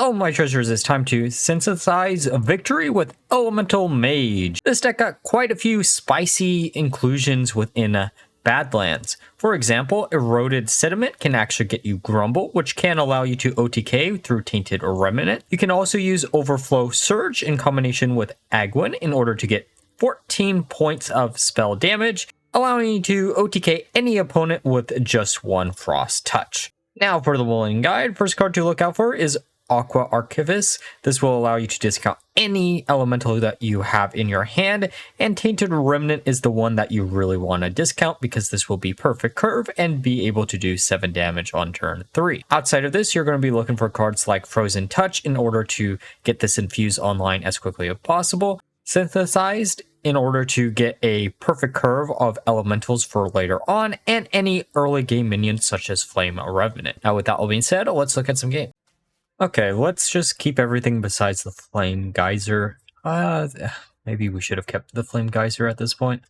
Hello my treasures, it's time to synthesize a victory with Elemental Mage. This deck got quite a few spicy inclusions within Badlands. For example, Eroded Sediment can actually get you Grumble, which can allow you to OTK through Tainted Remnant. You can also use Overflow Surge in combination with Aegwynn in order to get 14 points of spell damage, allowing you to OTK any opponent with just one Frost Touch. Now for the Mulligan guide, first card to look out for is Aqua Archivist. This will allow you to discount any elemental that you have in your hand, and Tainted Remnant is the one that you really want to discount because this will be perfect curve and be able to do 7 damage on turn 3. Outside of this, you're going to be looking for cards like Frozen Touch in order to get this infused online as quickly as possible, Synthesized in order to get a perfect curve of elementals for later on, and any early game minions such as Flame Revenant. Now with that all being said, let's look at some game. Okay, let's just keep everything besides the Flame Geyser. Maybe we should have kept the Flame Geyser at this point.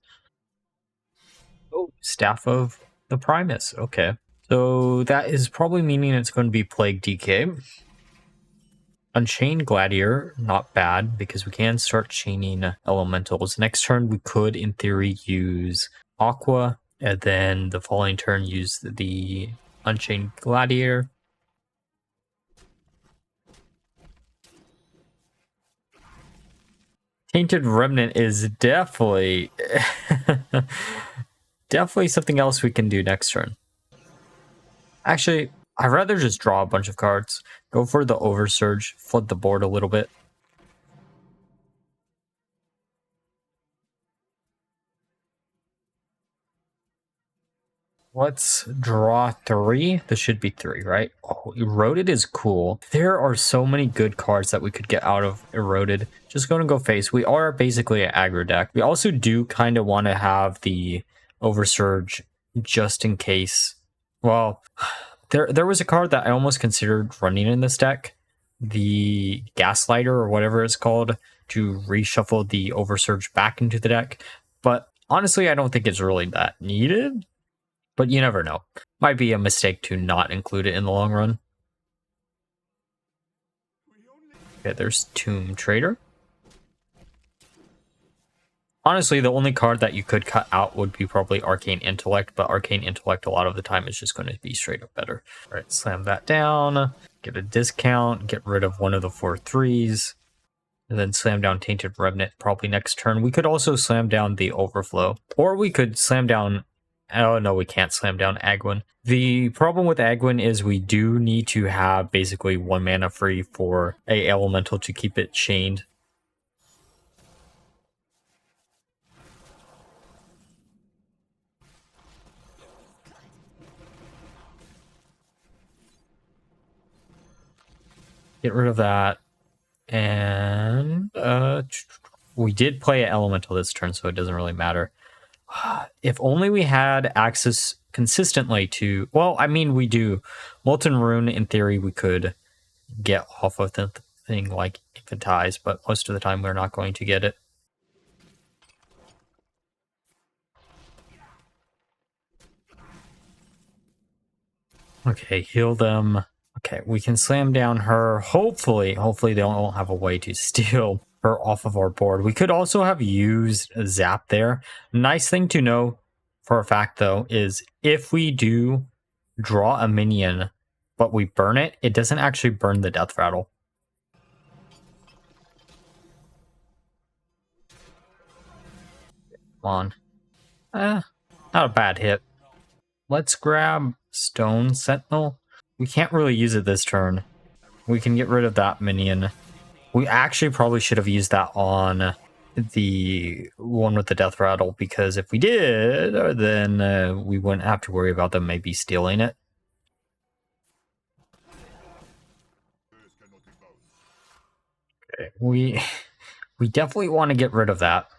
Oh, Staff of the Primus. Okay. So that is probably meaning it's going to be Plague DK. Unchained Gladiator, not bad, because we can start chaining elementals. Next turn, we could, in theory, use Aqua, and then the following turn, use the Unchained Gladiator. Tainted Remnant is definitely definitely something else we can do next turn. Actually, I'd rather just draw a bunch of cards. Go for the Oversurge, flood the board a little bit. Let's draw 3. This should be 3, right? Oh, Eroded is cool. There are so many good cards that we could get out of Eroded. Just going to go face. We are basically an aggro deck. We also do kind of want to have the Oversurge just in case. Well, there was a card that I almost considered running in this deck. The Gaslighter or whatever it's called, to reshuffle the Oversurge back into the deck. But honestly, I don't think it's really that needed. But you never know. Might be a mistake to not include it in the long run. Okay, there's Tomb Trader. Honestly, the only card that you could cut out would be probably Arcane Intellect, but Arcane Intellect a lot of the time is just going to be straight up better. All right, slam that down, get a discount, get rid of one of the 4 3s, and then slam down Tainted Remnant probably next turn. We could also slam down the Overflow, or we could slam down... Oh, no, we can't slam down Aegwynn. The problem with Aegwynn is we do need to have basically 1 mana free for a elemental to keep it chained. Get rid of that. And we did play an elemental this turn, so it doesn't really matter. If only we had access consistently to... Well, I mean, we do. Molten Rune, in theory, we could get off of the thing like Infantize, but most of the time we're not going to get it. Okay, heal them. Okay, we can slam down her. Hopefully they don't have a way to steal her off of our board. We could also have used a Zap there. Nice thing to know for a fact, though, is if we do draw a minion, but we burn it, it doesn't actually burn the Death Rattle. Come on. Not a bad hit. Let's grab Stone Sentinel. We can't really use it this turn. We can get rid of that minion. We actually probably should have used that on the one with the Death Rattle, because if we did, then we wouldn't have to worry about them maybe stealing it. Okay, we definitely want to get rid of that.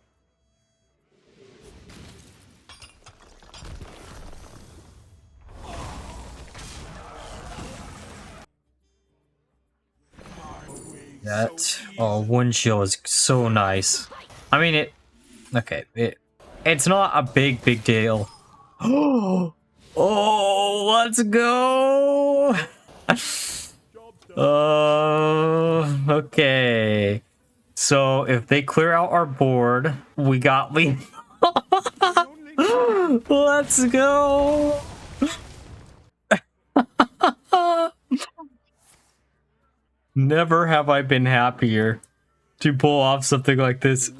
That windshield is so nice. I mean, it's not a big deal. Oh, let's go! Okay. So if they clear out our board, we got Lee. Let's go. Never have I been happier to pull off something like this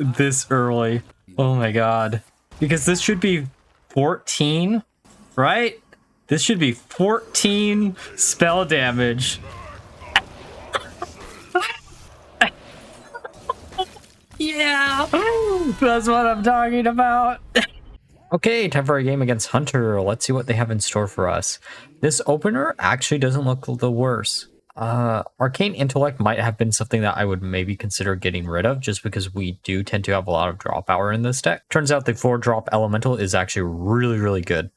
early. Oh my god. Because this should be 14, right? This should be 14 spell damage. Yeah, that's what I'm talking about. Okay, time for a game against Hunter. Let's see what they have in store for us. This opener actually doesn't look the worst. Arcane Intellect might have been something that I would maybe consider getting rid of, just because we do tend to have a lot of draw power in this deck. Turns out the 4-drop Elemental is actually really, really good.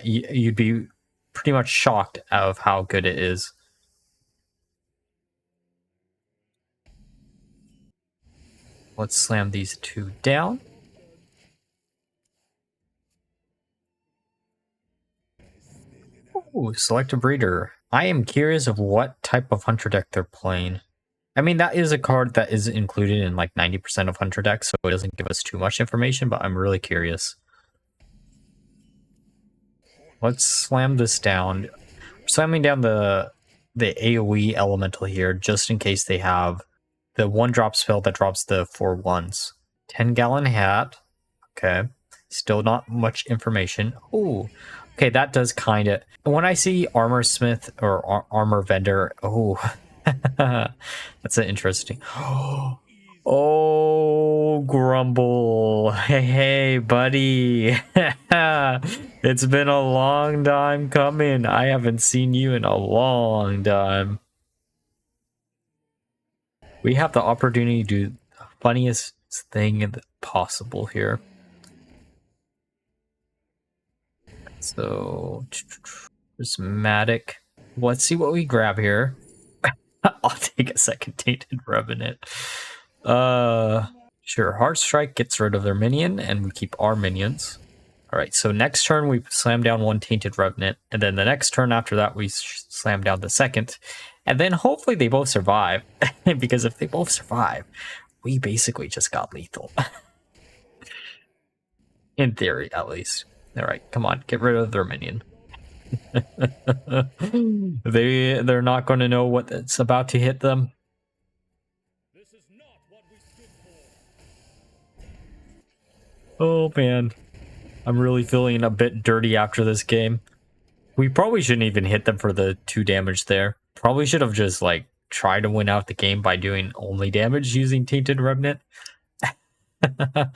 You'd be pretty much shocked of how good it is. Let's slam these two down. Ooh, select a breeder. I am curious of what type of Hunter deck they're playing. I mean, that is a card that is included in like 90% of Hunter decks, so it doesn't give us too much information, but I'm really curious. Let's slam this down. We're slamming down the AoE elemental here, just in case they have the 1-drop spell that drops the 4 1s. 10-gallon hat. Okay. Still not much information. Ooh. Okay, that does kind of... When I see Armor Smith or Armor Vendor... Oh. That's an interesting... Oh, Grumble. Hey, buddy. It's been a long time coming. I haven't seen you in a long time. We have the opportunity to do the funniest thing possible here. So, prismatic. Let's see what we grab here. I'll take a second Tainted Revenant. Sure, Heartstrike gets rid of their minion, and we keep our minions. Alright, so next turn we slam down 1 Tainted Revenant, and then the next turn after that we slam down the second. And then hopefully they both survive, because if they both survive, we basically just got lethal. In theory, at least. Alright, come on, get rid of their minion. They're not going to know what's about to hit them. Oh man, I'm really feeling a bit dirty after this game. We probably shouldn't even hit them for the 2 damage there. Probably should have just like tried to win out the game by doing only damage using Tainted Revenant. Come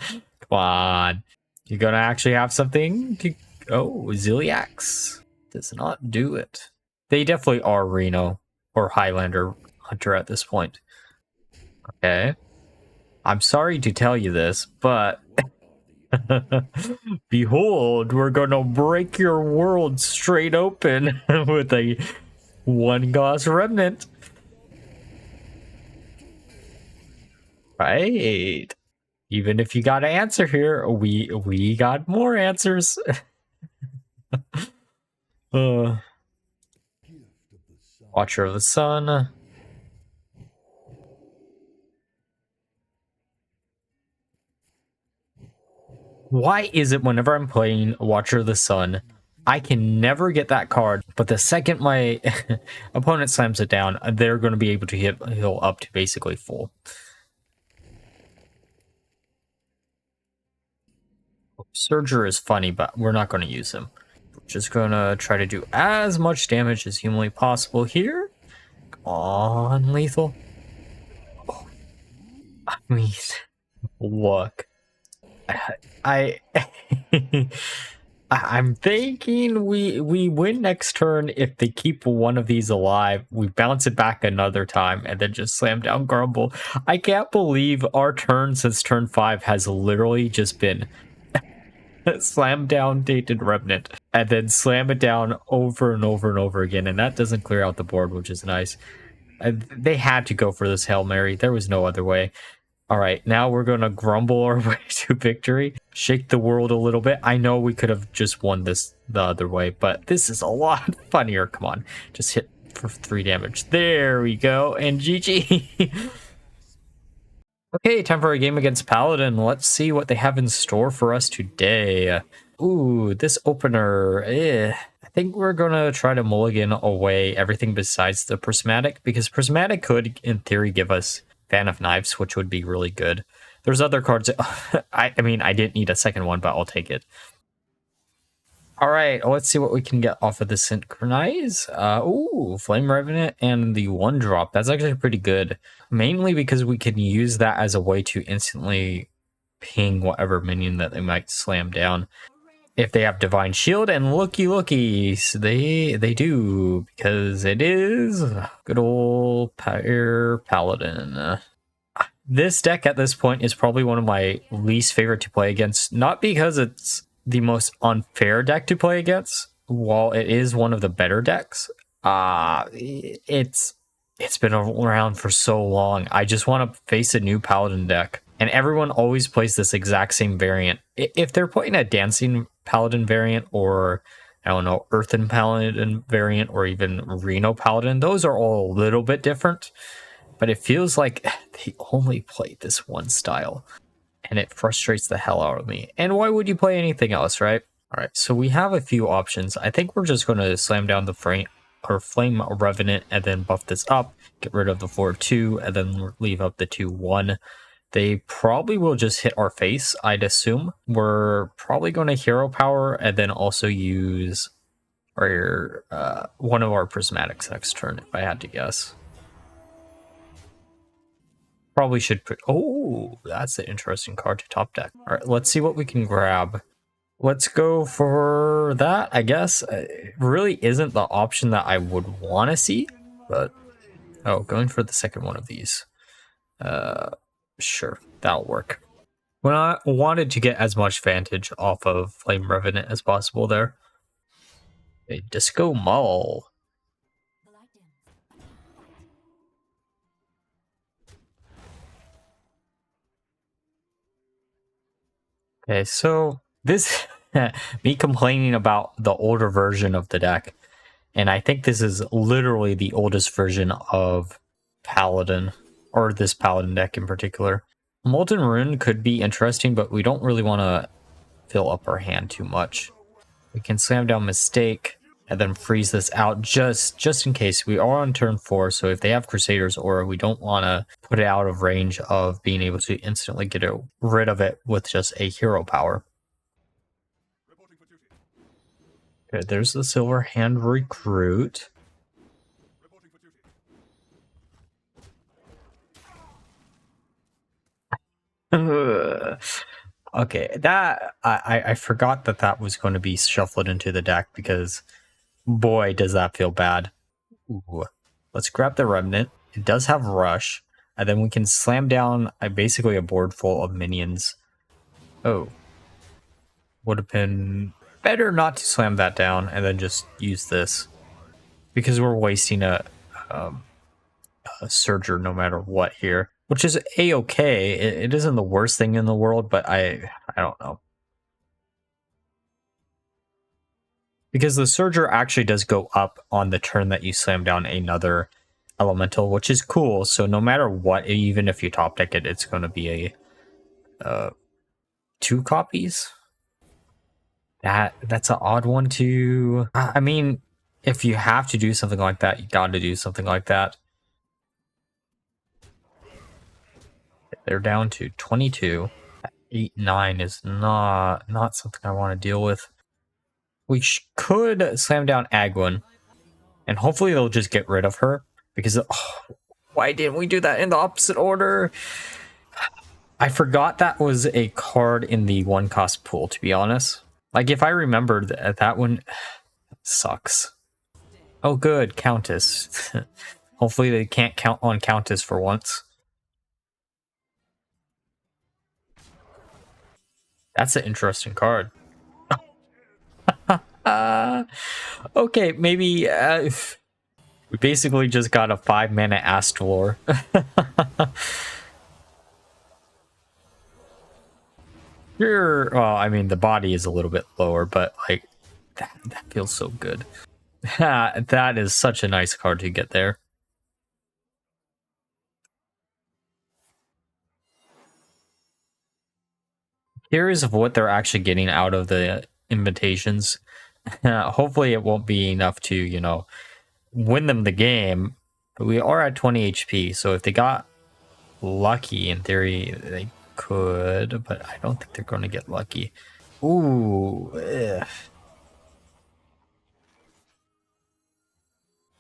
on. You're gonna actually have something to... Oh, Ziliax does not do it. They definitely are Reno or Highlander Hunter at this point. Okay. I'm sorry to tell you this, but... Behold, we're gonna break your world straight open with a 1-cost Remnant. Right. Even if you got an answer here, we got more answers. Watcher of the Sun. Why is it whenever I'm playing Watcher of the Sun, I can never get that card, but the second my opponent slams it down, they're going to be able to heal up to basically full. Surger is funny, but we're not going to use him. We're just going to try to do as much damage as humanly possible here. Come on, lethal. Oh. I mean, look. I'm thinking we win next turn if they keep one of these alive. We bounce it back another time and then just slam down Grumble. I can't believe our turn since turn 5 has literally just been slam down Tainted Revenant and then slam it down over and over and over again, and that doesn't clear out the board, which is nice. They had to go for this Hail Mary. There was no other way. All right, now we're going to grumble our way to victory. Shake the world a little bit. I know we could have just won this the other way, but this is a lot funnier. Come on, just hit for 3 damage. There we go, and GG. Okay, time for a game against Paladin. Let's see what they have in store for us today. Ooh, this opener, I think we're gonna try to mulligan away everything besides the prismatic, because prismatic could, in theory, give us Fan of Knives, which would be really good. There's other cards. I mean, I didn't need a second one, but I'll take it. All right, let's see what we can get off of the Synchronize. Ooh, Flame Revenant and the 1-drop. That's actually pretty good. Mainly because we can use that as a way to instantly ping whatever minion that they might slam down. If they have Divine Shield, and lookies, they do, because it is good old Paladin. This deck at this point is probably one of my least favorite to play against, not because it's the most unfair deck to play against, while it is one of the better decks. It's been around for so long. I just want to face a new Paladin deck, and everyone always plays this exact same variant. If they're playing a Dancing Paladin variant, or I don't know, Earthen Paladin variant, or even Reno Paladin, those are all a little bit different, but it feels like they only play this one style. And it frustrates the hell out of me. And why would you play anything else, right? All right, so we have a few options. I think we're just going to slam down the Flame Revenant and then buff this up, get rid of the 4/2, and then leave up the 2/1. They probably will just hit our face, I'd assume. We're probably going to Hero Power and then also use our one of our Prismatics next turn, if I had to guess. Probably should put... Oh, that's an interesting card to top deck. All right, let's see what we can grab. Let's go for that, I guess. It really isn't the option that I would want to see, but... Oh, going for the second one of these. Sure, that'll work. When I wanted to get as much vantage off of Flame Revenant as possible there. A Disco Mull. Okay, so this, me complaining about the older version of the deck, and I think this is literally the oldest version of Paladin, or this Paladin deck in particular. Molten Rune could be interesting, but we don't really want to fill up our hand too much. We can slam down Mistake, and then freeze this out just in case. We are on turn 4, so if they have Crusader's Aura, we don't want to put it out of range of being able to instantly get rid of it with just a hero power. Okay, there's the Silver Hand Recruit. Okay, that I forgot that was going to be shuffled into the deck, because boy, does that feel bad. Ooh. Let's grab the Remnant. It does have Rush. And then we can slam down basically a board full of minions. Oh. Would have been better not to slam that down and then just use this. Because we're wasting a Surger no matter what here. Which is A-okay. It isn't the worst thing in the world, but I don't know. Because the Surger actually does go up on the turn that you slam down another elemental, which is cool. So no matter what, even if you top deck it, it's going to be a 2 copies. That's an odd one to... I mean, if you have to do something like that, you got to do something like that. They're down to 22. 8-9 is not something I want to deal with. We could slam down Aegwynn, and hopefully they'll just get rid of her, because why didn't we do that in the opposite order? I forgot that was a card in the 1-cost pool, to be honest. Like, if I remembered that one sucks. Oh good, Countess. Hopefully they can't count on Countess for once. That's an interesting card. Okay, maybe we basically just got a 5-mana Astor. Well, I mean, the body is a little bit lower, but like that feels so good. That is such a nice card to get there. Curious of what they're actually getting out of the invitations. Hopefully it won't be enough to, you know, win them the game. But we are at 20 HP, so if they got lucky, in theory, they could, but I don't think they're going to get lucky. Ooh. Ugh.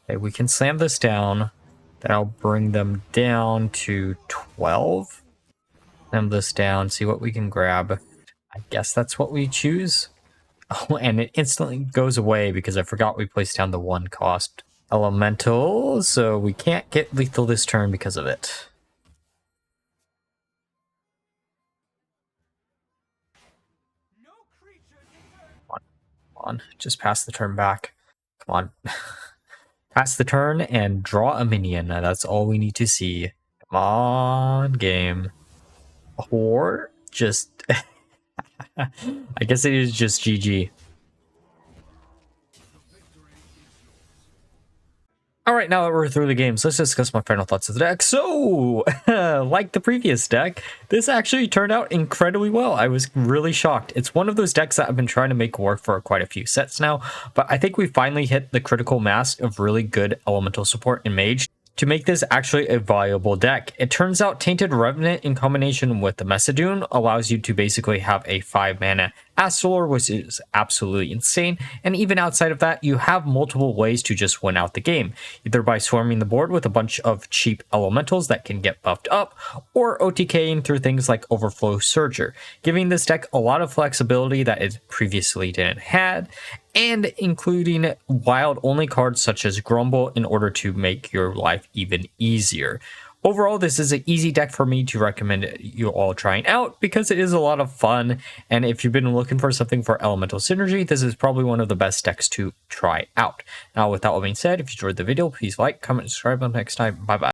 Okay, we can slam this down. That'll bring them down to 12. Slam this down, see what we can grab. I guess that's what we choose. Oh, and it instantly goes away because I forgot we placed down the 1 cost elemental, so we can't get lethal this turn because of it. Come on, just pass the turn back. Come on. Pass the turn and draw a minion. That's all we need to see. Come on, game. Or just... I guess it is just GG. Alright, now that we're through the games, let's discuss my final thoughts of the deck. So, like the previous deck, this actually turned out incredibly well. I was really shocked. It's one of those decks that I've been trying to make work for quite a few sets now, but I think we finally hit the critical mass of really good elemental support in Mage to make this actually a viable deck. It turns out Tainted Revenant in combination with the Mes'Adune allows you to basically have a 5-mana Astalor, which is absolutely insane, and even outside of that, you have multiple ways to just win out the game, either by swarming the board with a bunch of cheap elementals that can get buffed up, or OTKing through things like Overflow Surger, giving this deck a lot of flexibility that it previously didn't have, and including wild-only cards such as Grumble in order to make your life even easier. Overall, this is an easy deck for me to recommend you all trying out because it is a lot of fun, and if you've been looking for something for elemental synergy, this is probably one of the best decks to try out. Now, with that all being said, if you enjoyed the video, please like, comment, subscribe. Until next time, bye-bye.